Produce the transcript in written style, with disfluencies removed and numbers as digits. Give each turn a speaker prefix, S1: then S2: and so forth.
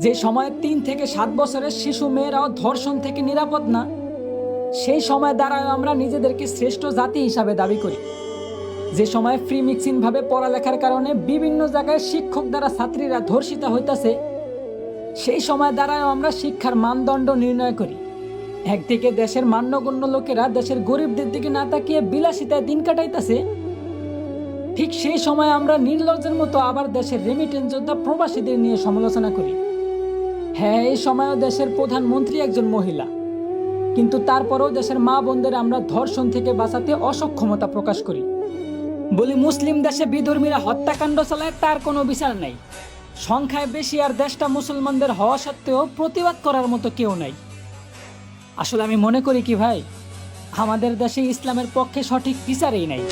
S1: যে সময়ে ৩ থেকে ৭ বছরের শিশু মেয়েরাও ধর্ষণ থেকে নিরাপদ না, সেই সময় দ্বারাও আমরা নিজেদেরকে শ্রেষ্ঠ জাতি হিসাবে দাবি করি। যে সময়ে ফ্রি মিক্সিং ভাবে পড়ালেখার কারণে বিভিন্ন জায়গায় শিক্ষক দ্বারা ছাত্রীরা ধর্ষিত হইতাছে, সেই সময় দ্বারাও আমরা শিক্ষার মানদণ্ড নির্ণয় করি। একদিকে দেশের মান্যগণ্য লোকেরা দেশের গরিবদের দিকে না তাকিয়ে বিলাসিতায় দিন কাটাইতেছে, ঠিক সেই সময় আমরা নির্লজ্জের মতো আবার দেশের রেমিটেন্স যোদ্ধা প্রবাসীদের নিয়ে সমালোচনা করি। হ্যাঁ, এই সময়ও দেশের প্রধানমন্ত্রী একজন মহিলা, কিন্তু তারপরেও দেশের মা বোনদের আমরা ধর্ষণ থেকে বাঁচাতে অসক্ষমতা প্রকাশ করি। বলি মুসলিম দেশে বিধর্মীরা হত্যাকাণ্ড চালায়, তার কোনো বিচার নাই। সংখ্যায় বেশি আর দেশটা মুসলমানদের হওয়া সত্ত্বেও প্রতিবাদ করার মতো কেউ নাই। আসলে আমি মনে করি কি ভাই, আমাদের দেশে ইসলামের পক্ষে সঠিক বিচারই নাই।